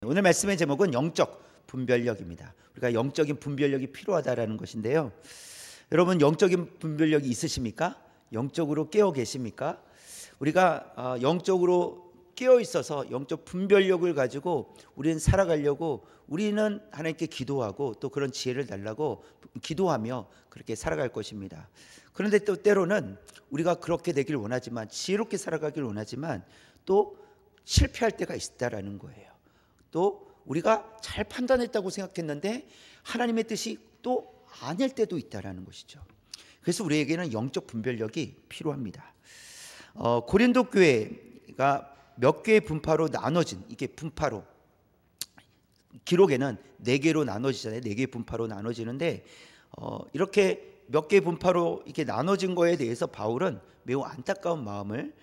오늘 말씀의 제목은 영적 분별력입니다. 우리가 영적인 분별력이 필요하다라는 것인데요. 여러분, 영적인 분별력이 있으십니까? 영적으로 깨어 계십니까? 우리가 영적으로 깨어 있어서 영적 분별력을 가지고 우리는 살아가려고 우리는 하나님께 기도하고 또 그런 지혜를 달라고 기도하며 그렇게 살아갈 것입니다. 그런데 또 때로는 우리가 그렇게 되길 원하지만, 지혜롭게 살아가길 원하지만 또 실패할 때가 있다라는 거예요. 또 우리가 잘 판단했다고 생각했는데 하나님의 뜻이 또 아닐 때도 있다라는 것이죠. 그래서 우리에게는 영적 분별력이 필요합니다. 고린도 교회가 몇 개의 분파로 나눠진, 이게 분파로 기록에는 4개로 나눠지잖아요. 4개의 분파로 나눠지는데 이렇게 몇 개의 분파로 이렇게 나눠진 거에 대해서 바울은 매우 안타까운 마음을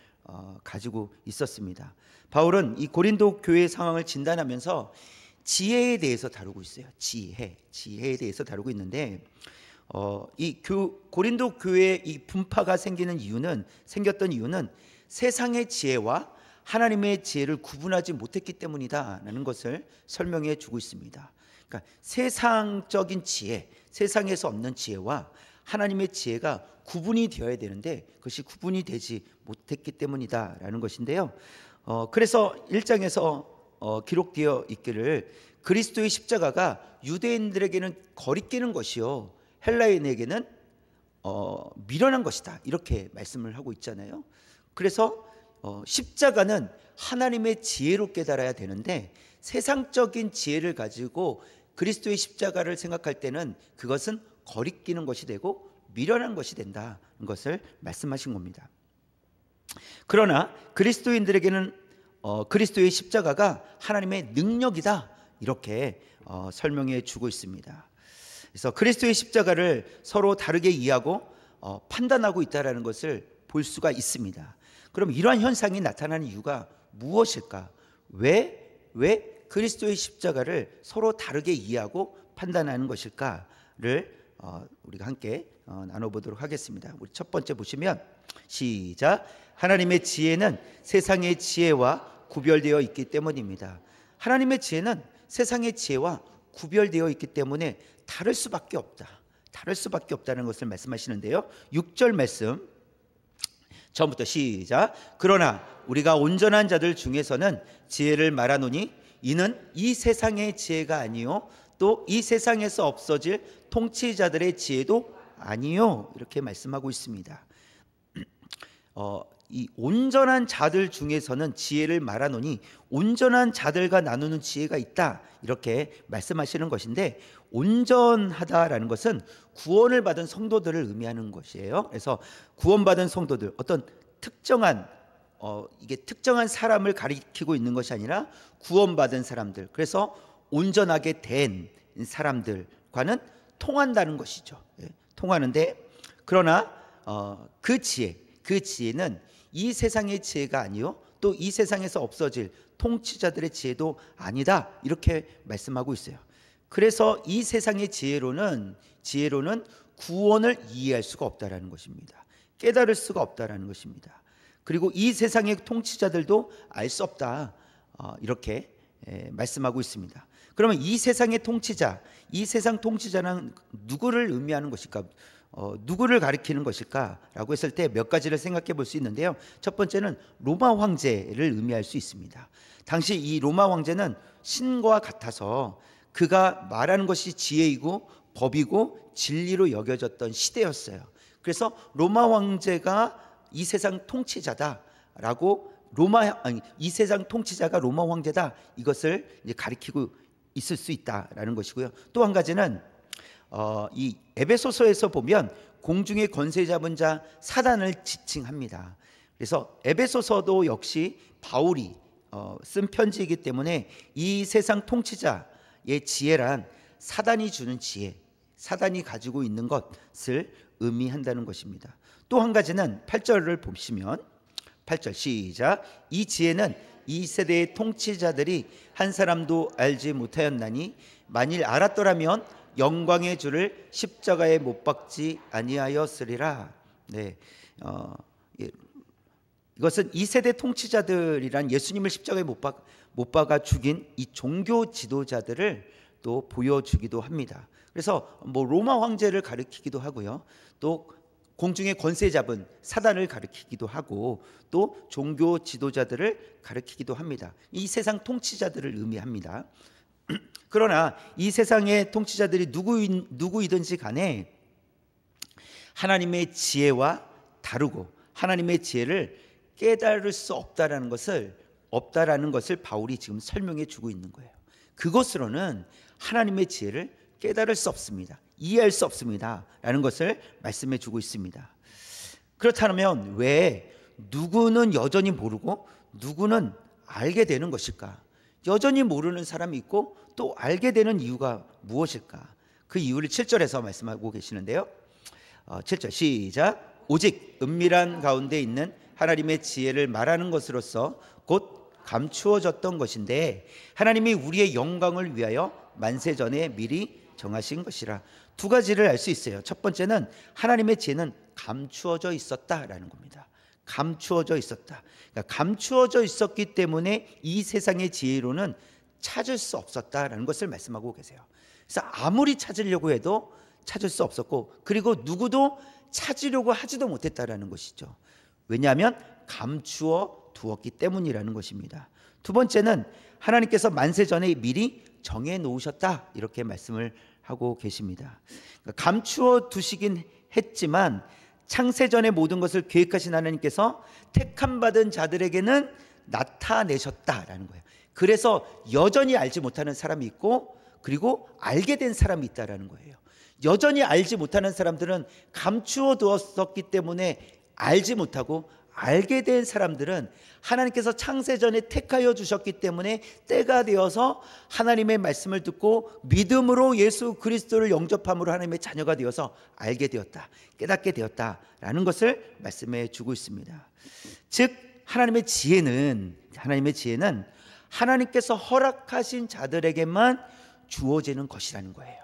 가지고 있었습니다. 바울은 이 고린도 교회의 상황을 진단하면서 지혜에 대해서 다루고 있어요. 지혜에 대해서 다루고 있는데 이 고린도 교회의 이 분파가 생겼던 이유는 세상의 지혜와 하나님의 지혜를 구분하지 못했기 때문이다라는 것을 설명해 주고 있습니다. 그러니까 세상적인 지혜, 세상에서 얻는 지혜와 하나님의 지혜가 구분이 되어야 되는데 그것이 구분이 되지 못했기 때문이다라는 것인데요. 그래서 1장에서 기록되어 있기를 그리스도의 십자가가 유대인들에게는 거리끼는 것이요 헬라인에게는 미련한 것이다, 이렇게 말씀을 하고 있잖아요. 그래서 십자가는 하나님의 지혜로 깨달아야 되는데 세상적인 지혜를 가지고 그리스도의 십자가를 생각할 때는 그것은 거리끼는 것이 되고 미련한 것이 된다는 것을 말씀하신 겁니다. 그러나 그리스도인들에게는 그리스도의 십자가가 하나님의 능력이다, 이렇게 설명해 주고 있습니다. 그래서 그리스도의 십자가를 서로 다르게 이해하고 판단하고 있다는 것을 볼 수가 있습니다. 그럼 이러한 현상이 나타나는 이유가 무엇일까? 왜 그리스도의 십자가를 서로 다르게 이해하고 판단하는 것일까를 우리가 함께 나눠보도록 하겠습니다. 우리 첫 번째 보시면 시작. 하나님의 지혜는 세상의 지혜와 구별되어 있기 때문입니다. 하나님의 지혜는 세상의 지혜와 구별되어 있기 때문에 다를 수밖에 없다는 것을 말씀하시는데요. 6절 말씀 처음부터 시작. 그러나 우리가 온전한 자들 중에서는 지혜를 말하노니 이는 이 세상의 지혜가 아니요 또 이 세상에서 없어질 통치자들의 지혜도 아니요, 이렇게 말씀하고 있습니다. 이 온전한 자들 중에서는 지혜를 말하노니 온전한 자들과 나누는 지혜가 있다, 이렇게 말씀하시는 것인데, 온전하다라는 것은 구원을 받은 성도들을 의미하는 것이에요. 그래서 구원받은 성도들, 어떤 특정한 이게 특정한 사람을 가리키고 있는 것이 아니라 구원받은 사람들, 그래서 온전하게 된 사람들과는 통한다는 것이죠. 통하는데, 그러나 그 지혜는 이 세상의 지혜가 아니요 또 이 세상에서 없어질 통치자들의 지혜도 아니다, 이렇게 말씀하고 있어요. 그래서 이 세상의 지혜로는 구원을 이해할 수가 없다라는 것입니다. 깨달을 수가 없다라는 것입니다. 그리고 이 세상의 통치자들도 알 수 없다, 이렇게 말씀하고 있습니다. 그러면 이 세상의 통치자, 이 세상 통치자는 누구를 의미하는 것일까? 누구를 가리키는 것일까라고 했을 때 몇 가지를 생각해 볼 수 있는데요. 첫 번째는 로마 황제를 의미할 수 있습니다. 당시 이 로마 황제는 신과 같아서 그가 말하는 것이 지혜이고 법이고 진리로 여겨졌던 시대였어요. 그래서 로마 황제가 이 세상 통치자다라고 이 세상 통치자가 로마 황제다, 이것을 이제 가리키고 있을 수 있다라는 것이고요. 또 한 가지는 이 에베소서에서 보면 공중의 권세 잡은 자 사단을 지칭합니다. 그래서 에베소서도 역시 바울이 쓴 편지이기 때문에 이 세상 통치자의 지혜란 사단이 주는 지혜, 사단이 가지고 있는 것을 의미한다는 것입니다. 또 한 가지는 8절을 보시면 8절 시작. 이 지혜는 이 세대의 통치자들이 한 사람도 알지 못하였나니 만일 알았더라면 영광의 주를 십자가에 못 박지 아니하였으리라. 네, 이것은 이 세대 통치자들이란 예수님을 십자가에 못 박아 죽인 이 종교 지도자들을 또 보여주기도 합니다. 그래서 뭐 로마 황제를 가리키기도 하고요. 또 공중의 권세 잡은 사단을 가리키기도 하고 또 종교 지도자들을 가리키기도 합니다. 이 세상 통치자들을 의미합니다. 그러나 이 세상의 통치자들이 누구이든지 간에 하나님의 지혜와 다르고 하나님의 지혜를 깨달을 수 없다라는 것을 바울이 지금 설명해 주고 있는 거예요. 그것으로는 하나님의 지혜를 깨달을 수 없습니다. 이해할 수 없습니다. 라는 것을 말씀해 주고 있습니다. 그렇다면 왜 누구는 여전히 모르고 누구는 알게 되는 것일까? 여전히 모르는 사람이 있고 또 알게 되는 이유가 무엇일까? 그 이유를 7절에서 말씀하고 계시는데요. 7절 시작. 오직 은밀한 가운데 있는 하나님의 지혜를 말하는 것으로서 곧 감추어졌던 것인데 하나님이 우리의 영광을 위하여 만세 전에 미리 정하신 것이라. 두 가지를 알 수 있어요. 첫 번째는 하나님의 지혜는 감추어져 있었다라는 겁니다. 감추어져 있었다. 그러니까 감추어져 있었기 때문에 이 세상의 지혜로는 찾을 수 없었다라는 것을 말씀하고 계세요. 그래서 아무리 찾으려고 해도 찾을 수 없었고, 그리고 누구도 찾으려고 하지도 못했다라는 것이죠. 왜냐하면 감추어 두었기 때문이라는 것입니다. 두 번째는 하나님께서 만세 전에 미리 정해 놓으셨다, 이렇게 말씀을 하고 계십니다. 그러니까 감추어 두시긴 했지만 창세전의 모든 것을 계획하신 하나님께서 택함 받은 자들에게는 나타내셨다라는 거예요. 그래서 여전히 알지 못하는 사람이 있고 그리고 알게 된 사람이 있다라는 거예요. 여전히 알지 못하는 사람들은 감추어 두었었기 때문에 알지 못하고, 알게 된 사람들은 하나님께서 창세전에 택하여 주셨기 때문에 때가 되어서 하나님의 말씀을 듣고 믿음으로 예수 그리스도를 영접함으로 하나님의 자녀가 되어서 알게 되었다, 깨닫게 되었다라는 것을 말씀해 주고 있습니다. 즉 하나님의 지혜는 하나님께서 허락하신 자들에게만 주어지는 것이라는 거예요.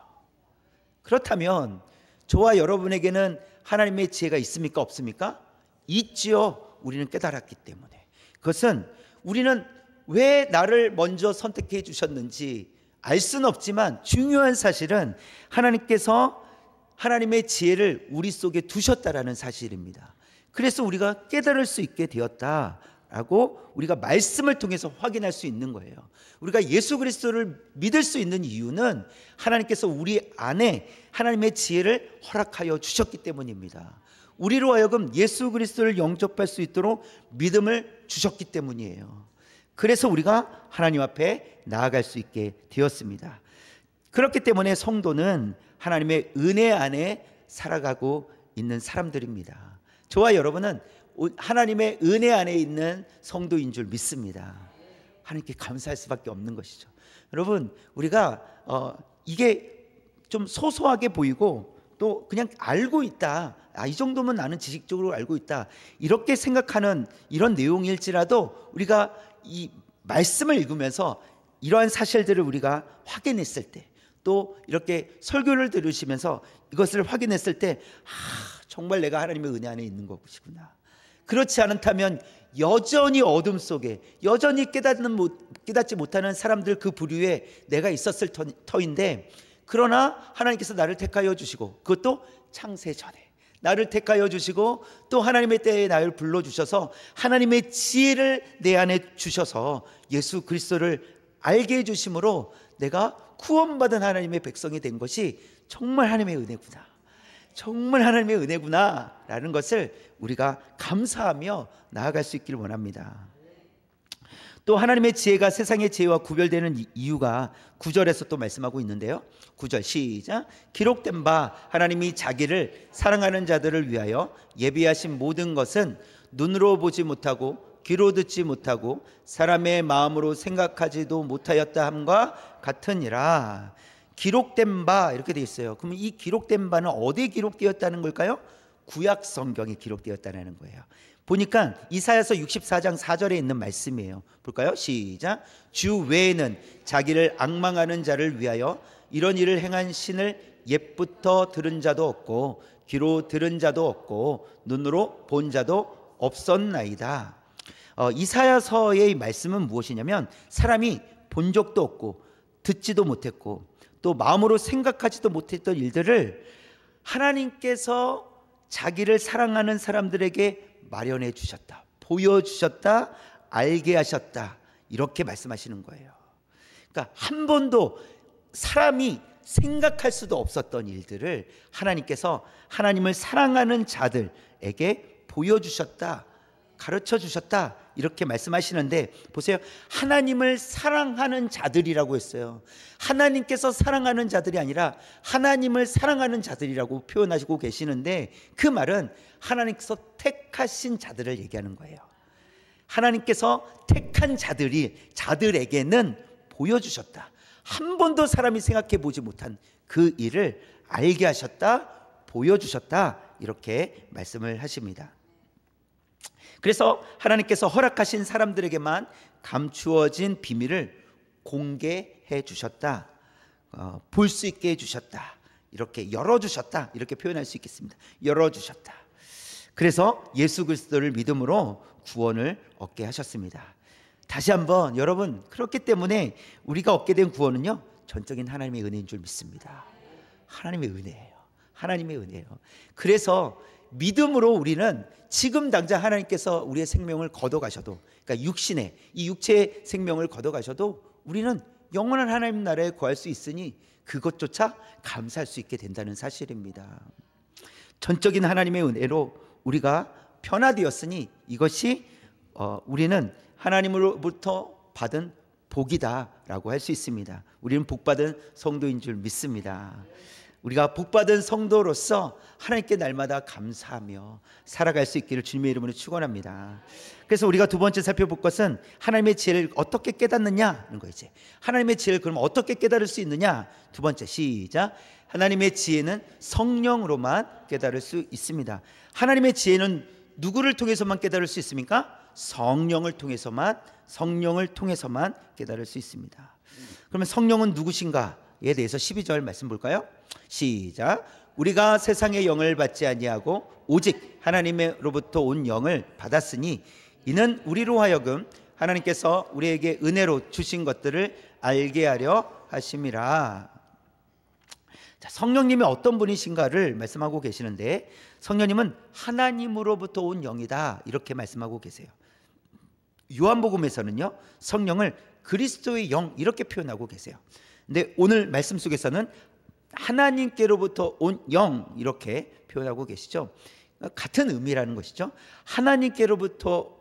그렇다면 저와 여러분에게는 하나님의 지혜가 있습니까? 없습니까? 있지요. 우리는 깨달았기 때문에. 그것은 우리는 왜 나를 먼저 선택해 주셨는지 알 수는 없지만 중요한 사실은 하나님께서 하나님의 지혜를 우리 속에 두셨다라는 사실입니다. 그래서 우리가 깨달을 수 있게 되었다라고 우리가 말씀을 통해서 확인할 수 있는 거예요. 우리가 예수 그리스도를 믿을 수 있는 이유는 하나님께서 우리 안에 하나님의 지혜를 허락하여 주셨기 때문입니다. 우리로 하여금 예수 그리스도를 영접할 수 있도록 믿음을 주셨기 때문이에요. 그래서 우리가 하나님 앞에 나아갈 수 있게 되었습니다. 그렇기 때문에 성도는 하나님의 은혜 안에 살아가고 있는 사람들입니다. 저와 여러분은 하나님의 은혜 안에 있는 성도인 줄 믿습니다. 하나님께 감사할 수밖에 없는 것이죠. 여러분, 우리가 이게 좀 소소하게 보이고 또 그냥 알고 있다, 이 정도면 나는 지식적으로 알고 있다, 이렇게 생각하는 이런 내용일지라도 우리가 이 말씀을 읽으면서 이러한 사실들을 우리가 확인했을 때, 또 이렇게 설교를 들으시면서 이것을 확인했을 때 정말 내가 하나님의 은혜 안에 있는 것이구나. 그렇지 않다면 여전히 어둠 속에 여전히 깨닫지 못하는 사람들 그 부류에 내가 있었을 터인데, 그러나 하나님께서 나를 택하여 주시고, 그것도 창세 전에 나를 택하여 주시고 또 하나님의 때에 나를 불러주셔서 하나님의 지혜를 내 안에 주셔서 예수 그리스도를 알게 해주심으로 내가 구원받은 하나님의 백성이 된 것이 정말 하나님의 은혜구나, 정말 하나님의 은혜구나 라는 것을 우리가 감사하며 나아갈 수 있기를 원합니다. 또 하나님의 지혜가 세상의 지혜와 구별되는 이유가 9절에서 또 말씀하고 있는데요. 9절 시작. 기록된 바 하나님이 자기를 사랑하는 자들을 위하여 예비하신 모든 것은 눈으로 보지 못하고 귀로 듣지 못하고 사람의 마음으로 생각하지도 못하였다 함과 같으니라. 기록된 바 이렇게 되어 있어요. 그럼 이 기록된 바는 어디에 기록되었다는 걸까요? 구약 성경에 기록되었다는 거예요. 보니까 이사야서 64장 4절에 있는 말씀이에요. 볼까요? 시작. 주 외에는 자기를 앙망하는 자를 위하여 이런 일을 행한 신을 옛부터 들은 자도 없고 귀로 들은 자도 없고 눈으로 본 자도 없었나이다. 이사야서의 말씀은 무엇이냐면 사람이 본 적도 없고 듣지도 못했고 또 마음으로 생각하지도 못했던 일들을 하나님께서 자기를 사랑하는 사람들에게 마련해 주셨다, 보여주셨다, 알게 하셨다, 이렇게 말씀하시는 거예요. 그러니까 한 번도 사람이 생각할 수도 없었던 일들을 하나님께서 하나님을 사랑하는 자들에게 보여주셨다, 가르쳐 주셨다, 이렇게 말씀하시는데 보세요. 하나님을 사랑하는 자들이라고 했어요. 하나님께서 사랑하는 자들이 아니라 하나님을 사랑하는 자들이라고 표현하시고 계시는데 그 말은 하나님께서 택하신 자들을 얘기하는 거예요. 하나님께서 택한 자들에게는 보여주셨다. 한 번도 사람이 생각해 보지 못한 그 일을 알게 하셨다, 보여주셨다, 이렇게 말씀을 하십니다. 그래서 하나님께서 허락하신 사람들에게만 감추어진 비밀을 공개해 주셨다, 볼 수 있게 해주셨다, 이렇게 열어주셨다, 이렇게 표현할 수 있겠습니다. 열어주셨다. 그래서 예수 그리스도를 믿음으로 구원을 얻게 하셨습니다. 다시 한번 여러분, 그렇기 때문에 우리가 얻게 된 구원은요, 전적인 하나님의 은혜인 줄 믿습니다. 하나님의 은혜예요. 하나님의 은혜예요. 그래서 믿음으로 우리는 지금 당장 하나님께서 우리의 생명을 걷어가셔도, 그러니까 이 육체의 생명을 걷어가셔도 우리는 영원한 하나님 나라에 거할 수 있으니 그것조차 감사할 수 있게 된다는 사실입니다. 전적인 하나님의 은혜로 우리가 변화되었으니 이것이 우리는 하나님으로부터 받은 복이다라고 할 수 있습니다. 우리는 복받은 성도인 줄 믿습니다. 우리가 복받은 성도로서 하나님께 날마다 감사하며 살아갈 수 있기를 주님의 이름으로 축원합니다. 그래서 우리가 두 번째 살펴볼 것은 하나님의 지혜를 어떻게 깨닫느냐는 거죠. 하나님의 지혜를 그럼 어떻게 깨달을 수 있느냐? 두 번째, 시작. 하나님의 지혜는 성령으로만 깨달을 수 있습니다. 하나님의 지혜는 누구를 통해서만 깨달을 수 있습니까? 성령을 통해서만 깨달을 수 있습니다. 그러면 성령은 누구신가에 대해서 12절 말씀 볼까요? 시작. 우리가 세상의 영을 받지 아니하고 오직 하나님으로부터 온 영을 받았으니 이는 우리로 하여금 하나님께서 우리에게 은혜로 주신 것들을 알게 하려 하심이라. 자, 성령님이 어떤 분이신가를 말씀하고 계시는데 성령님은 하나님으로부터 온 영이다, 이렇게 말씀하고 계세요. 요한복음에서는요, 성령을 그리스도의 영, 이렇게 표현하고 계세요. 근데 오늘 말씀 속에서는 하나님께로부터 온 영, 이렇게 표현하고 계시죠. 같은 의미라는 것이죠. 하나님께로부터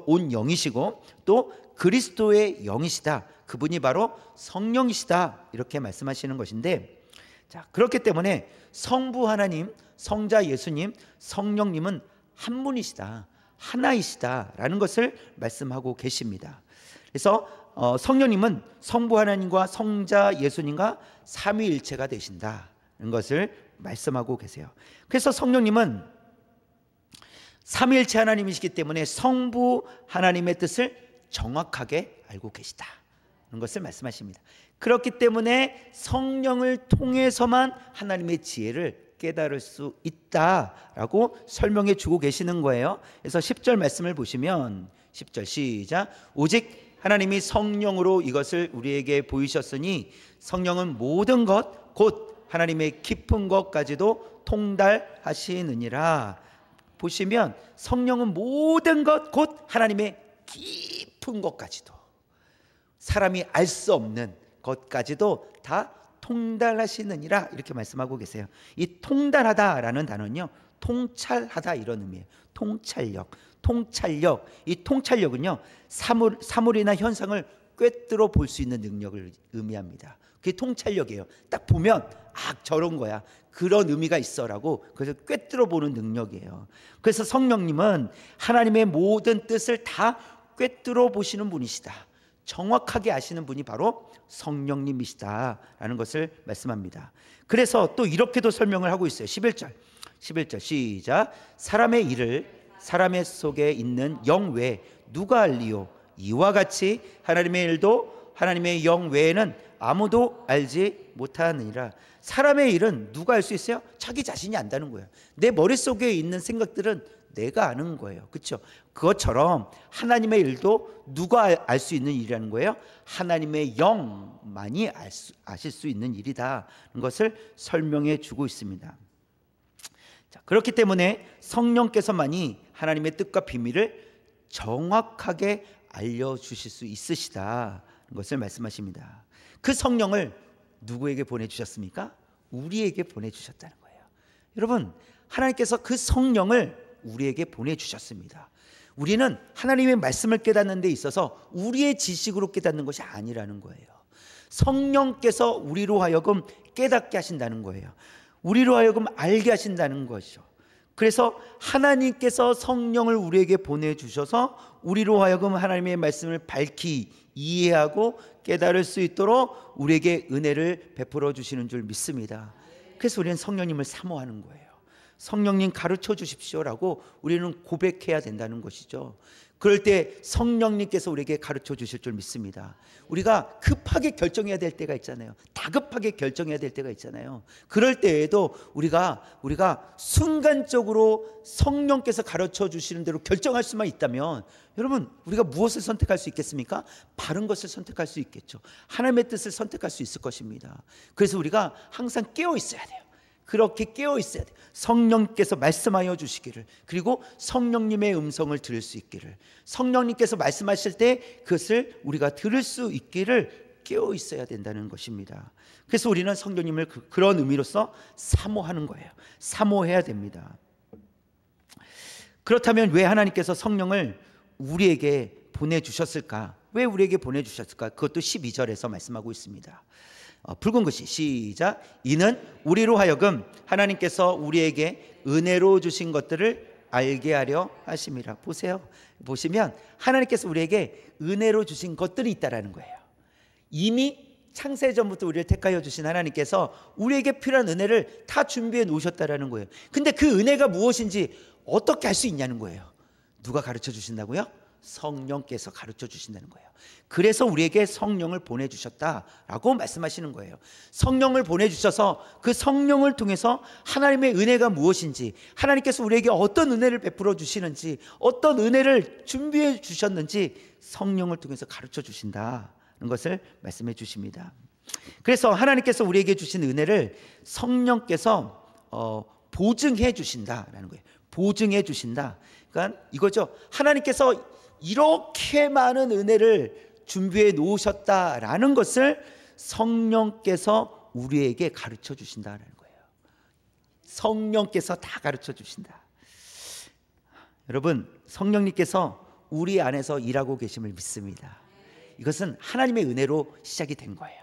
온 영이시고 또 그리스도의 영이시다, 그분이 바로 성령이시다, 이렇게 말씀하시는 것인데, 자, 그렇기 때문에 성부 하나님, 성자 예수님, 성령님은 한 분이시다, 하나이시다라는 것을 말씀하고 계십니다. 그래서 성령님은 성부 하나님과 성자 예수님과 삼위일체가 되신다는 것을 말씀하고 계세요. 그래서 성령님은 삼위일체 하나님이시기 때문에 성부 하나님의 뜻을 정확하게 알고 계시다는 것을 말씀하십니다. 그렇기 때문에 성령을 통해서만 하나님의 지혜를 깨달을 수 있다라고 설명해 주고 계시는 거예요. 그래서 10절 말씀을 보시면 10절 시작. 오직 하나님이 성령으로 이것을 우리에게 보이셨으니 성령은 모든 것 곧 하나님의 깊은 것까지도 통달하시느니라. 보시면 성령은 모든 것 곧 하나님의 깊은 것까지도, 사람이 알 수 없는 것까지도 다 통달하시느니라, 이렇게 말씀하고 계세요. 이 통달하다라는 단어는요, 통찰하다, 이런 의미예요. 통찰력. 이 통찰력은요, 사물이나 현상을 꿰뚫어 볼 수 있는 능력을 의미합니다. 그게 통찰력이에요. 딱 보면 저런 거야, 그런 의미가 있어라고, 그래서 꿰뚫어 보는 능력이에요. 그래서 성령님은 하나님의 모든 뜻을 다 꿰뚫어 보시는 분이시다, 정확하게 아시는 분이 바로 성령님이시다라는 것을 말씀합니다. 그래서 또 이렇게도 설명을 하고 있어요. 11절 시작. 사람의 일을 사람의 속에 있는 영 외에 누가 알리요? 이와 같이 하나님의 일도 하나님의 영 외에는 아무도 알지 못하느니라. 사람의 일은 누가 알 수 있어요? 자기 자신이 안다는 거예요. 내 머릿속에 있는 생각들은 내가 아는 거예요. 그렇죠? 그것처럼 하나님의 일도 누가 알 수 있는 일이라는 거예요? 하나님의 영만이 아실 수 있는 일이다는 것을 설명해 주고 있습니다. 자, 그렇기 때문에 성령께서만이 하나님의 뜻과 비밀을 정확하게 알려주실 수 있으시다는 것을 말씀하십니다. 그 성령을 누구에게 보내주셨습니까? 우리에게 보내주셨다는 거예요. 여러분, 하나님께서 그 성령을 우리에게 보내주셨습니다. 우리는 하나님의 말씀을 깨닫는 데 있어서 우리의 지식으로 깨닫는 것이 아니라는 거예요. 성령께서 우리로 하여금 깨닫게 하신다는 거예요. 우리로 하여금 알게 하신다는 것이죠. 그래서 하나님께서 성령을 우리에게 보내주셔서 우리로 하여금 하나님의 말씀을 밝히 이해하고 깨달을 수 있도록 우리에게 은혜를 베풀어 주시는 줄 믿습니다. 그래서 우리는 성령님을 사모하는 거예요. 성령님 가르쳐 주십시오라고 우리는 고백해야 된다는 것이죠. 그럴 때 성령님께서 우리에게 가르쳐 주실 줄 믿습니다. 우리가 급하게 결정해야 될 때가 있잖아요. 다급하게 결정해야 될 때가 있잖아요. 그럴 때에도 우리가 순간적으로 성령께서 가르쳐 주시는 대로 결정할 수만 있다면, 여러분, 우리가 무엇을 선택할 수 있겠습니까? 바른 것을 선택할 수 있겠죠. 하나님의 뜻을 선택할 수 있을 것입니다. 그래서 우리가 항상 깨어 있어야 돼요. 그렇게 깨어 있어야 돼요. 성령께서 말씀하여 주시기를, 그리고 성령님의 음성을 들을 수 있기를, 성령님께서 말씀하실 때 그것을 우리가 들을 수 있기를 깨어 있어야 된다는 것입니다. 그래서 우리는 성령님을 그런 의미로서 사모하는 거예요. 사모해야 됩니다. 그렇다면 왜 하나님께서 성령을 우리에게 보내주셨을까? 왜 우리에게 보내주셨을까? 그것도 12절에서 말씀하고 있습니다. 붉은 글씨 시작. 이는 우리로 하여금 하나님께서 우리에게 은혜로 주신 것들을 알게 하려 하심이라. 보세요. 보시면 하나님께서 우리에게 은혜로 주신 것들이 있다라는 거예요. 이미 창세전부터 우리를 택하여 주신 하나님께서 우리에게 필요한 은혜를 다 준비해 놓으셨다라는 거예요. 근데 그 은혜가 무엇인지 어떻게 알 수 있냐는 거예요. 누가 가르쳐 주신다고요? 성령께서 가르쳐 주신다는 거예요. 그래서 우리에게 성령을 보내주셨다라고 말씀하시는 거예요. 성령을 보내주셔서 그 성령을 통해서 하나님의 은혜가 무엇인지, 하나님께서 우리에게 어떤 은혜를 베풀어 주시는지, 어떤 은혜를 준비해 주셨는지 성령을 통해서 가르쳐 주신다는 것을 말씀해 주십니다. 그래서 하나님께서 우리에게 주신 은혜를 성령께서 보증해 주신다라는 거예요. 보증해 주신다. 그러니까 이거죠. 하나님께서 이렇게 많은 은혜를 준비해 놓으셨다라는 것을 성령께서 우리에게 가르쳐 주신다는 거예요. 성령께서 다 가르쳐 주신다. 여러분, 성령님께서 우리 안에서 일하고 계심을 믿습니다. 이것은 하나님의 은혜로 시작이 된 거예요.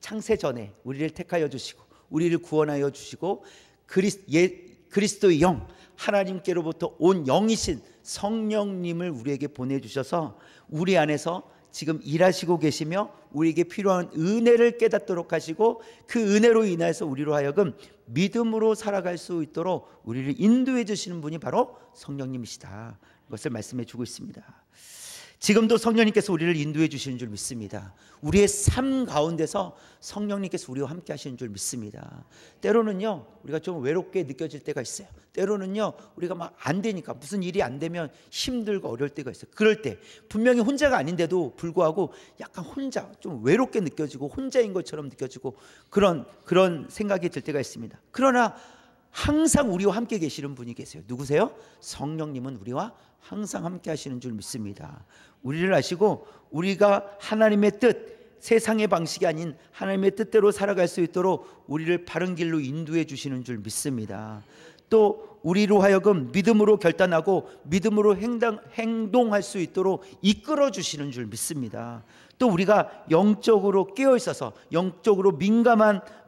창세 전에 우리를 택하여 주시고 우리를 구원하여 주시고 그리스도의 영, 하나님께로부터 온 영이신 성령님을 우리에게 보내주셔서 우리 안에서 지금 일하시고 계시며 우리에게 필요한 은혜를 깨닫도록 하시고, 그 은혜로 인해서 우리로 하여금 믿음으로 살아갈 수 있도록 우리를 인도해 주시는 분이 바로 성령님이시다. 그것을 말씀해 주고 있습니다. 지금도 성령님께서 우리를 인도해 주시는 줄 믿습니다. 우리의 삶 가운데서 성령님께서 우리와 함께 하시는 줄 믿습니다. 때로는요, 우리가 좀 외롭게 느껴질 때가 있어요. 때로는요, 우리가 막 안 되니까, 무슨 일이 안 되면 힘들고 어려울 때가 있어요. 그럴 때 분명히 혼자가 아닌데도 불구하고 약간 혼자, 좀 외롭게 느껴지고 혼자인 것처럼 느껴지고 그런 생각이 들 때가 있습니다. 그러나 항상 우리와 함께 계시는 분이 계세요. 누구세요? 성령님은 우리와 항상 함께 하시는 줄 믿습니다. 우리를 아시고 우리가 하나님의 뜻, 세상의 방식이 아닌 하나님의 뜻대로 살아갈 수 있도록 우리를 바른 길로 인도해 주시는 줄 믿습니다. 또 우리로 하여금 믿음으로 결단하고 믿음으로 행동할 수 있도록 이끌어 주시는 줄 믿습니다. 또 우리가 영적으로 깨어 있어서 영적으로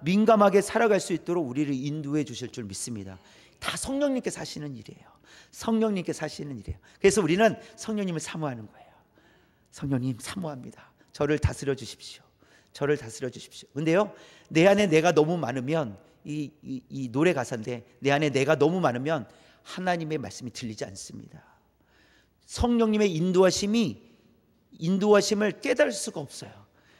민감하게 살아갈 수 있도록 우리를 인도해 주실 줄 믿습니다. 다 성령님께서 하시는 일이에요. 성령님께서 하시는 일이에요. 그래서 우리는 성령님을 사모하는 거예요. 성령님 사모합니다. 저를 다스려 주십시오. 저를 다스려 주십시오. 근데요, 내 안에 내가 너무 많으면, 이 노래 가사인데, 내 안에 내가 너무 많으면 하나님의 말씀이 들리지 않습니다. 성령님의 인도하심을 깨달을 수가 없어요.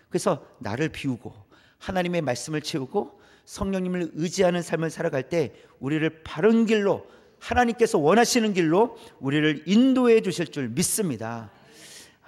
그래서 나를 비우고 하나님의 말씀을 채우고 성령님을 의지하는 삶을 살아갈 때 우리를 바른 길로 하나님께서 원하시는 길로 우리를 인도해 주실 줄 믿습니다.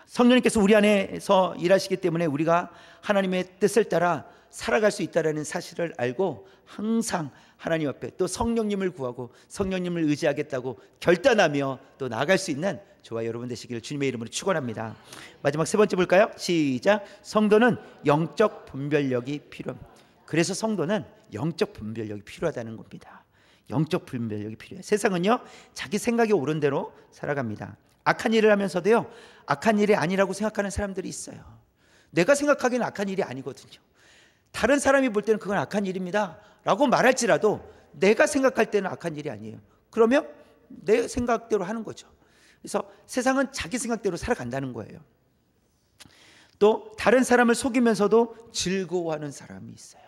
성령님께서 우리 안에서 일하시기 때문에 우리가 하나님의 뜻을 따라 살아갈 수 있다는 사실을 알고 항상 하나님 앞에 또 성령님을 구하고 성령님을 의지하겠다고 결단하며 또 나아갈 수 있는 저와 여러분 되시기를 주님의 이름으로 축원합니다. 마지막 세 번째 볼까요? 시작. 성도는 영적 분별력이 필요합니다. 그래서 성도는 영적 분별력이 필요하다는 겁니다. 영적 분별력이 필요해요. 세상은요, 자기 생각이 옳은 대로 살아갑니다. 악한 일을 하면서도요, 악한 일이 아니라고 생각하는 사람들이 있어요. 내가 생각하기에는 악한 일이 아니거든요. 다른 사람이 볼 때는 그건 악한 일입니다 라고 말할지라도 내가 생각할 때는 악한 일이 아니에요. 그러면 내 생각대로 하는 거죠. 그래서 세상은 자기 생각대로 살아간다는 거예요. 또 다른 사람을 속이면서도 즐거워하는 사람이 있어요.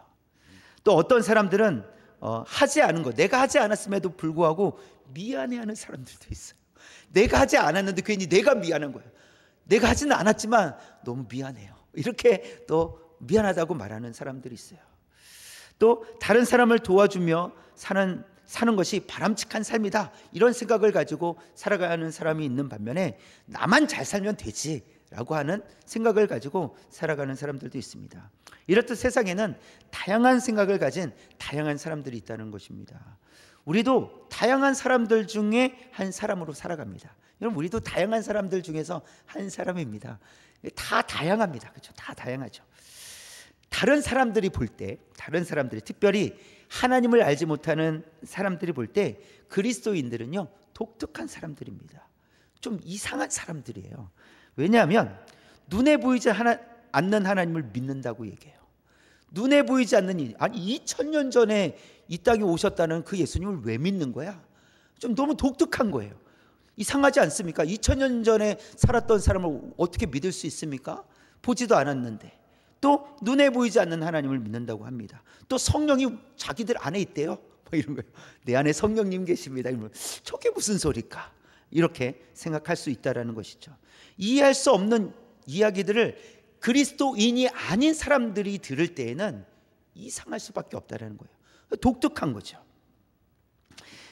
또 어떤 사람들은 하지 않은 거, 내가 하지 않았음에도 불구하고 미안해하는 사람들도 있어요. 내가 하지 않았는데 괜히 내가 미안한 거예요. 내가 하지는 않았지만 너무 미안해요. 이렇게 또 미안하다고 말하는 사람들이 있어요. 또 다른 사람을 도와주며 사는 것이 바람직한 삶이다, 이런 생각을 가지고 살아가는 사람이 있는 반면에 나만 잘 살면 되지 라고 하는 생각을 가지고 살아가는 사람들도 있습니다. 이렇듯 세상에는 다양한 생각을 가진 다양한 사람들이 있다는 것입니다. 우리도 다양한 사람들 중에 한 사람으로 살아갑니다. 여러분, 우리도 다양한 사람들 중에서 한 사람입니다. 다 다양합니다. 그렇죠? 다 다양하죠. 다른 사람들이 볼 때, 다른 사람들이, 특별히 하나님을 알지 못하는 사람들이 볼 때 그리스도인들은요, 독특한 사람들입니다. 좀 이상한 사람들이에요. 왜냐하면 눈에 보이지 않는 하나님을 믿는다고 얘기해요. 눈에 보이지 않는 일, 아니 2000년 전에 이 땅에 오셨다는 그 예수님을 왜 믿는 거야? 좀 너무 독특한 거예요. 이상하지 않습니까? 2000년 전에 살았던 사람을 어떻게 믿을 수 있습니까? 보지도 않았는데. 또 눈에 보이지 않는 하나님을 믿는다고 합니다. 또 성령이 자기들 안에 있대요. 뭐 이런 거예요. 내 안에 성령님 계십니다. 이러면 저게 무슨 소리일까? 이렇게 생각할 수 있다라는 것이죠. 이해할 수 없는 이야기들을 그리스도인이 아닌 사람들이 들을 때에는 이상할 수밖에 없다라는 거예요. 독특한 거죠.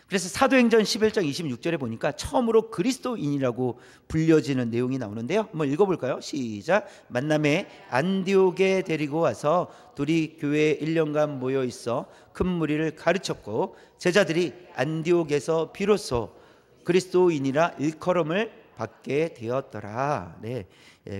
그래서 사도행전 11장 26절에 보니까 처음으로 그리스도인이라고 불려지는 내용이 나오는데요. 한번 읽어볼까요? 시작. 만남에 안디옥에 데리고 와서 둘이 교회에 1년간 모여 있어 큰 무리를 가르쳤고 제자들이 안디옥에서 비로소 그리스도인이라 일컬음을 받게 되었더라. 네,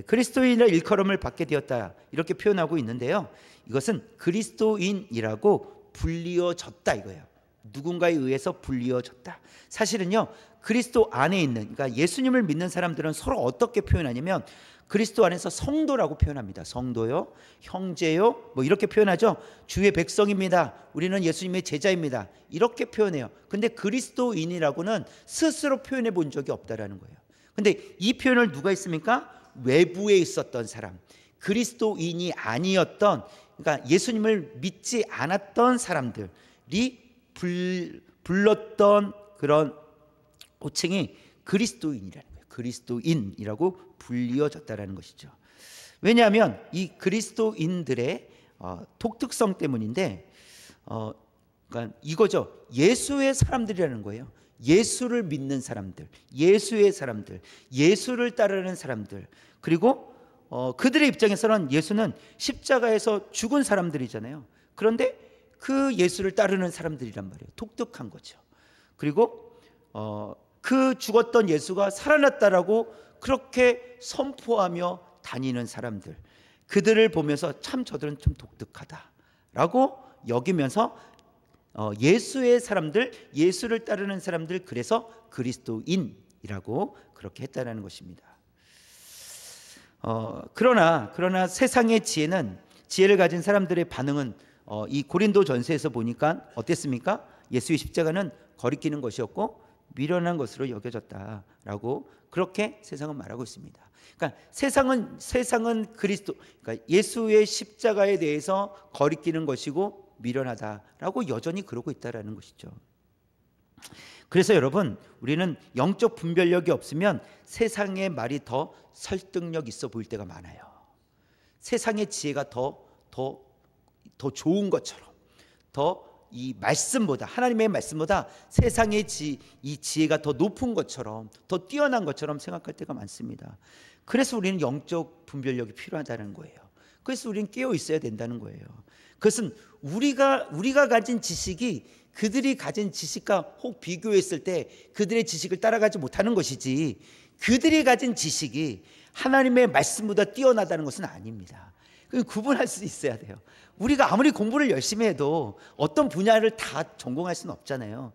그리스도인이라 일컬음을 받게 되었다, 이렇게 표현하고 있는데요. 이것은 그리스도인이라고 불리어졌다 이거예요. 누군가에 의해서 불리어졌다. 사실은요, 그리스도 안에 있는, 그러니까 예수님을 믿는 사람들은 서로 어떻게 표현하냐면 그리스도 안에서 성도라고 표현합니다. 성도요, 형제요, 뭐 이렇게 표현하죠. 주의 백성입니다, 우리는 예수님의 제자입니다, 이렇게 표현해요. 근데 그리스도인이라고는 스스로 표현해 본 적이 없다라는 거예요. 근데 이 표현을 누가 했습니까? 외부에 있었던 사람, 그리스도인이 아니었던, 그러니까 예수님을 믿지 않았던 사람들이 불렀던 그런 호칭이 그리스도인이라는 거예요. 그리스도인이라고 불리어졌다라는 것이죠. 왜냐하면 이 그리스도인들의 독특성 때문인데, 그러니까 이거죠. 예수의 사람들이라는 거예요. 예수를 믿는 사람들, 예수의 사람들, 예수를 따르는 사람들, 그리고 그들의 입장에서는 예수는 십자가에서 죽은 사람들이잖아요. 그런데 그 예수를 따르는 사람들이란 말이에요. 독특한 거죠. 그리고 그 죽었던 예수가 살아났다라고 그렇게 선포하며 다니는 사람들, 그들을 보면서 참 저들은 좀 독특하다라고 여기면서 예수의 사람들, 예수를 따르는 사람들, 그래서 그리스도인이라고 그렇게 했다는 것입니다. 그러나 세상의 지혜를 가진 사람들의 반응은 이 고린도 전서에서 보니까 어땠습니까? 예수의 십자가는 거리끼는 것이었고 미련한 것으로 여겨졌다라고 그렇게 세상은 말하고 있습니다. 그러니까 세상은 그리스도, 그러니까 예수의 십자가에 대해서 거리끼는 것이고 미련하다라고 여전히 그러고 있다라는 것이죠. 그래서 여러분, 우리는 영적 분별력이 없으면 세상의 말이 더 설득력 있어 보일 때가 많아요. 세상의 지혜가 더 좋은 것처럼, 더 이 말씀보다, 하나님의 말씀보다 세상의 이 지혜가 더 높은 것처럼, 더 뛰어난 것처럼 생각할 때가 많습니다. 그래서 우리는 영적 분별력이 필요하다는 거예요. 그래서 우리는 깨어 있어야 된다는 거예요. 그것은 우리가 가진 지식이 그들이 가진 지식과 혹 비교했을 때 그들의 지식을 따라가지 못하는 것이지, 그들이 가진 지식이 하나님의 말씀보다 뛰어나다는 것은 아닙니다. 구분할 수 있어야 돼요. 우리가 아무리 공부를 열심히 해도 어떤 분야를 다 전공할 수는 없잖아요.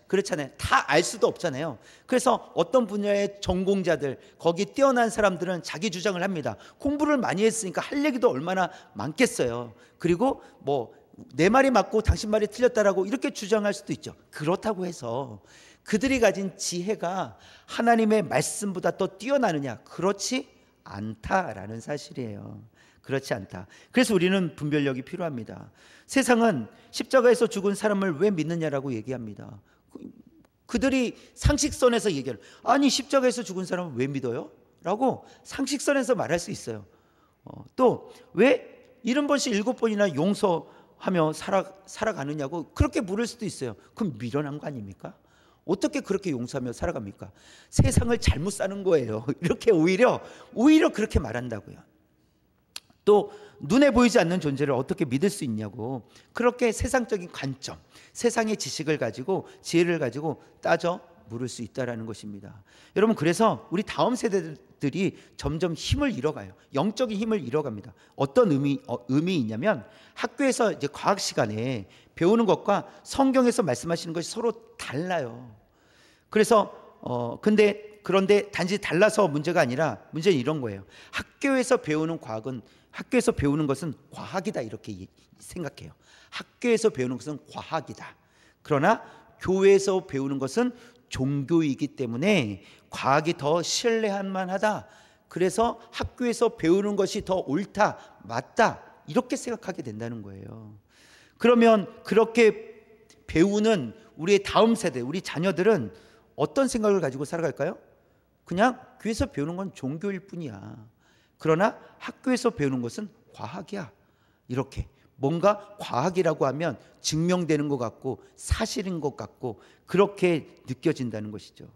그렇잖아요. 다 알 수도 없잖아요. 그래서 어떤 분야의 전공자들, 거기 뛰어난 사람들은 자기 주장을 합니다. 공부를 많이 했으니까 할 얘기도 얼마나 많겠어요. 그리고 뭐 내 말이 맞고 당신 말이 틀렸다라고 이렇게 주장할 수도 있죠. 그렇다고 해서 그들이 가진 지혜가 하나님의 말씀보다 더 뛰어나느냐? 그렇지 않다라는 사실이에요. 그렇지 않다. 그래서 우리는 분별력이 필요합니다. 세상은 십자가에서 죽은 사람을 왜 믿느냐라고 얘기합니다. 그들이 상식선에서 얘기를, 아니 십자가에서 죽은 사람을 왜 믿어요? 라고 상식선에서 말할 수 있어요. 또 왜 70번씩 7번이나 용서하며 살아가느냐고 그렇게 물을 수도 있어요. 그럼 미련한 거 아닙니까? 어떻게 그렇게 용서하며 살아갑니까? 세상을 잘못 사는 거예요. 이렇게 오히려 그렇게 말한다고요. 또 눈에 보이지 않는 존재를 어떻게 믿을 수 있냐고, 그렇게 세상적인 관점, 세상의 지식을 가지고, 지혜를 가지고 따져 물을 수 있다라는 것입니다. 여러분, 그래서 우리 다음 세대들이 점점 힘을 잃어가요. 영적인 힘을 잃어갑니다. 어떤 의미 있냐면, 학교에서 이제 과학 시간에 배우는 것과 성경에서 말씀하시는 것이 서로 달라요. 그래서 그런데 단지 달라서 문제가 아니라, 문제는 이런 거예요. 학교에서 배우는 것은 과학이다, 이렇게 생각해요. 학교에서 배우는 것은 과학이다. 그러나 교회에서 배우는 것은 종교이기 때문에 과학이 더 신뢰할 만하다. 그래서 학교에서 배우는 것이 더 옳다, 맞다, 이렇게 생각하게 된다는 거예요. 그러면 그렇게 배우는 우리의 다음 세대, 우리 자녀들은 어떤 생각을 가지고 살아갈까요? 그냥 교회에서 배우는 건 종교일 뿐이야. 그러나 학교에서 배우는 것은 과학이야. 이렇게 뭔가 과학이라고 하면 증명되는 것 같고 사실인 것 같고 그렇게 느껴진다는 것이죠.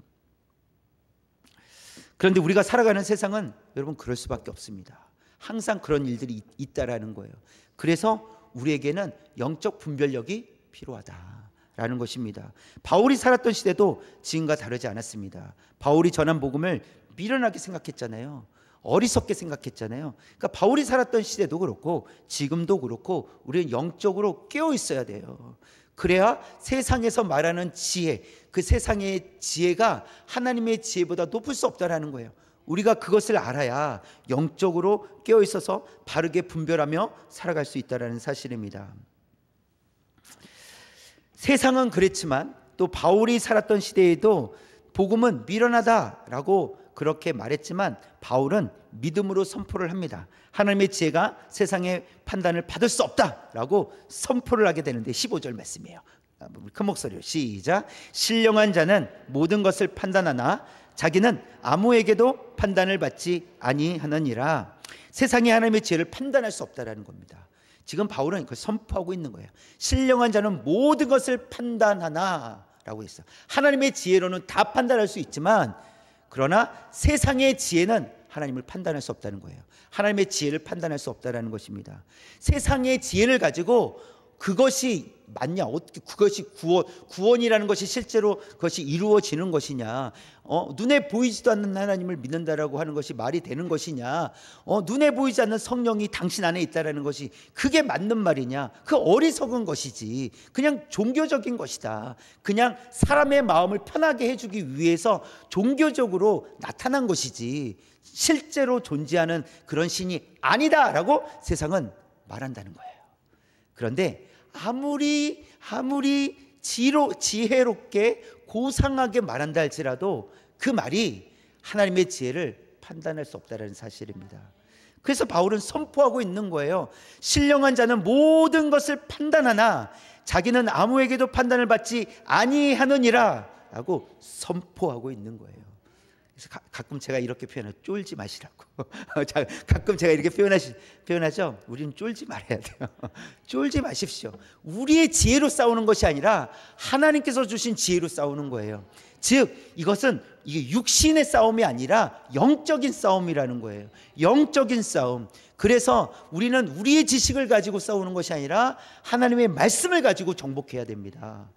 그런데 우리가 살아가는 세상은 여러분 그럴 수밖에 없습니다. 항상 그런 일들이 있다라는 거예요. 그래서 우리에게는 영적 분별력이 필요하다라는 것입니다. 바울이 살았던 시대도 지금과 다르지 않았습니다. 바울이 전한 복음을 미련하게 생각했잖아요. 어리석게 생각했잖아요. 그러니까 바울이 살았던 시대도 그렇고 지금도 그렇고 우리는 영적으로 깨어 있어야 돼요. 그래야 세상에서 말하는 지혜, 그 세상의 지혜가 하나님의 지혜보다 높을 수 없다라는 거예요. 우리가 그것을 알아야 영적으로 깨어 있어서 바르게 분별하며 살아갈 수 있다는 사실입니다. 세상은 그랬지만 또 바울이 살았던 시대에도 복음은 미련하다라고 그렇게 말했지만 바울은 믿음으로 선포를 합니다. 하나님의 지혜가 세상의 판단을 받을 수 없다라고 선포를 하게 되는데 15절 말씀이에요. 큰 목소리로 시작. 신령한 자는 모든 것을 판단하나 자기는 아무에게도 판단을 받지 아니하느니라. 세상이 하나님의 지혜를 판단할 수 없다라는 겁니다. 지금 바울은 그걸 선포하고 있는 거예요. 신령한 자는 모든 것을 판단하나 라고 했어요. 하나님의 지혜로는 다 판단할 수 있지만 그러나 세상의 지혜는 하나님을 판단할 수 없다는 거예요. 하나님의 지혜를 판단할 수 없다는 것입니다. 세상의 지혜를 가지고 그것이 맞냐, 어떻게 그것이 구원이라는 것이 실제로 그것이 이루어지는 것이냐, 눈에 보이지도 않는 하나님을 믿는다라고 하는 것이 말이 되는 것이냐, 눈에 보이지 않는 성령이 당신 안에 있다라는 것이 그게 맞는 말이냐, 그 어리석은 것이지 그냥 종교적인 것이다. 그냥 사람의 마음을 편하게 해주기 위해서 종교적으로 나타난 것이지 실제로 존재하는 그런 신이 아니다라고 세상은 말한다는 거예요. 그런데 아무리 지혜롭게 고상하게 말한다 할지라도 그 말이 하나님의 지혜를 판단할 수 없다는 사실입니다. 그래서 바울은 선포하고 있는 거예요. 신령한 자는 모든 것을 판단하나 자기는 아무에게도 판단을 받지 아니하느니라 라고 선포하고 있는 거예요. 그래서 가끔 제가 이렇게 표현해요. 쫄지 마시라고. 가끔 제가 이렇게 표현하죠. 우리는 쫄지 말아야 돼요. 쫄지 마십시오. 우리의 지혜로 싸우는 것이 아니라 하나님께서 주신 지혜로 싸우는 거예요. 즉 이게 육신의 싸움이 아니라 영적인 싸움이라는 거예요. 영적인 싸움. 그래서 우리는 우리의 지식을 가지고 싸우는 것이 아니라 하나님의 말씀을 가지고 정복해야 됩니다.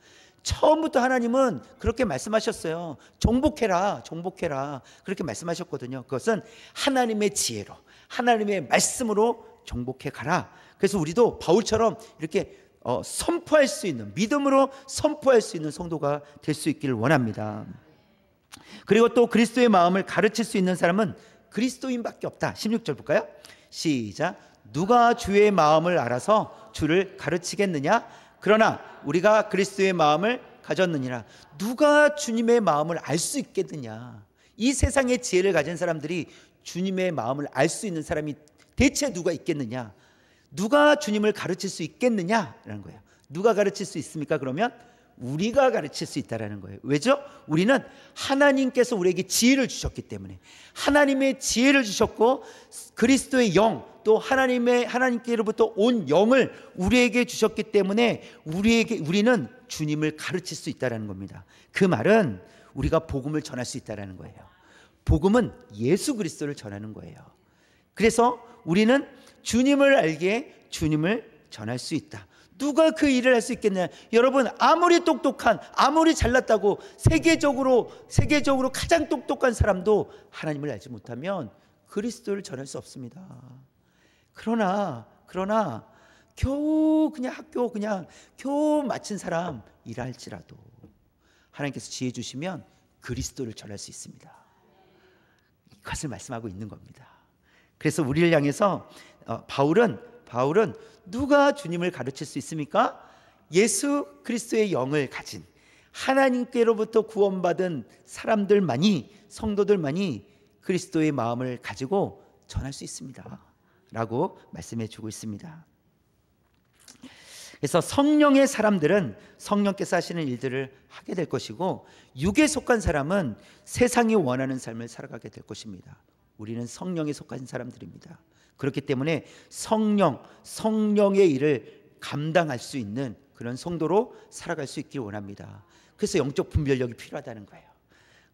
처음부터 하나님은 그렇게 말씀하셨어요. 정복해라, 정복해라. 그렇게 말씀하셨거든요. 그것은 하나님의 지혜로, 하나님의 말씀으로 정복해 가라. 그래서 우리도 바울처럼 이렇게 선포할 수 있는, 믿음으로 선포할 수 있는 성도가 될 수 있기를 원합니다. 그리고 또 그리스도의 마음을 가르칠 수 있는 사람은 그리스도인밖에 없다. 16절 볼까요? 시작. 누가 주의 마음을 알아서 주를 가르치겠느냐? 그러나 우리가 그리스도의 마음을 가졌느니라. 누가 주님의 마음을 알 수 있겠느냐? 이 세상의 지혜를 가진 사람들이 주님의 마음을 알 수 있는 사람이 대체 누가 있겠느냐? 누가 주님을 가르칠 수 있겠느냐라는 거예요. 누가 가르칠 수 있습니까? 그러면 우리가 가르칠 수 있다라는 거예요. 왜죠? 우리는 하나님께서 우리에게 지혜를 주셨기 때문에, 하나님의 지혜를 주셨고 그리스도의 영, 또 하나님께로부터 온 영을 우리에게 주셨기 때문에 우리는 주님을 가르칠 수 있다라는 겁니다. 그 말은 우리가 복음을 전할 수 있다라는 거예요. 복음은 예수 그리스도를 전하는 거예요. 그래서 우리는 주님을 알기에 주님을 전할 수 있다. 누가 그 일을 할 수 있겠냐? 여러분, 아무리 똑똑한, 아무리 잘났다고 세계적으로 가장 똑똑한 사람도 하나님을 알지 못하면 그리스도를 전할 수 없습니다. 그러나 겨우 겨우 마친 사람 일할지라도 하나님께서 지혜 주시면 그리스도를 전할 수 있습니다. 이것을 말씀하고 있는 겁니다. 그래서 우리를 향해서 바울은 누가 주님을 가르칠 수 있습니까? 예수 그리스도의 영을 가진, 하나님께로부터 구원받은 사람들만이, 성도들만이 그리스도의 마음을 가지고 전할 수 있습니다 라고 말씀해 주고 있습니다. 그래서 성령의 사람들은 성령께서 하시는 일들을 하게 될 것이고, 육에 속한 사람은 세상이 원하는 삶을 살아가게 될 것입니다. 우리는 성령에 속한 사람들입니다. 그렇기 때문에 성령의 일을 감당할 수 있는 그런 성도로 살아갈 수 있길 원합니다. 그래서 영적 분별력이 필요하다는 거예요.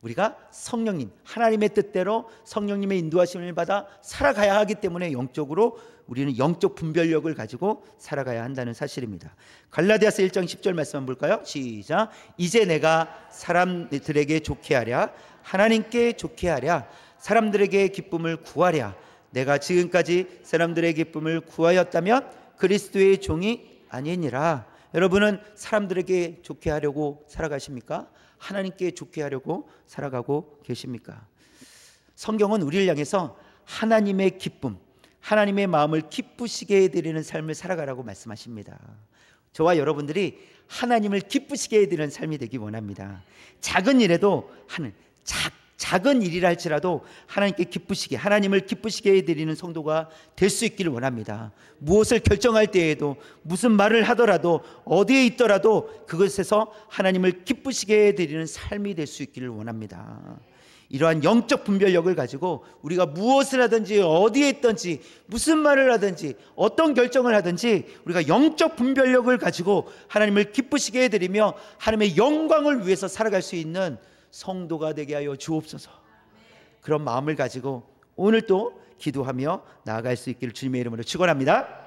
우리가 성령님, 하나님의 뜻대로 성령님의 인도하심을 받아 살아가야 하기 때문에 영적으로 우리는 영적 분별력을 가지고 살아가야 한다는 사실입니다. 갈라디아서 1장 10절 말씀 한번 볼까요? 시작. 이제 내가 사람들에게 좋게 하랴, 하나님께 좋게 하랴, 사람들에게 기쁨을 구하랴. 내가 지금까지 사람들의 기쁨을 구하였다면 그리스도의 종이 아니니라. 여러분은 사람들에게 좋게 하려고 살아가십니까? 하나님께 좋게 하려고 살아가고 계십니까? 성경은 우리를 향해서 하나님의 기쁨, 하나님의 마음을 기쁘시게 해드리는 삶을 살아가라고 말씀하십니다. 저와 여러분들이 하나님을 기쁘시게 해드리는 삶이 되기 원합니다. 작은 일에도 작은 일이라 할지라도 하나님께 기쁘시게, 하나님을 기쁘시게 해드리는 성도가 될 수 있기를 원합니다. 무엇을 결정할 때에도, 무슨 말을 하더라도, 어디에 있더라도 그것에서 하나님을 기쁘시게 해드리는 삶이 될 수 있기를 원합니다. 이러한 영적 분별력을 가지고 우리가 무엇을 하든지, 어디에 있든지, 무슨 말을 하든지, 어떤 결정을 하든지 우리가 영적 분별력을 가지고 하나님을 기쁘시게 해드리며 하나님의 영광을 위해서 살아갈 수 있는 성도가 되게 하여 주옵소서. 그런 마음을 가지고 오늘 또 기도하며 나아갈 수 있기를 주님의 이름으로 축원합니다.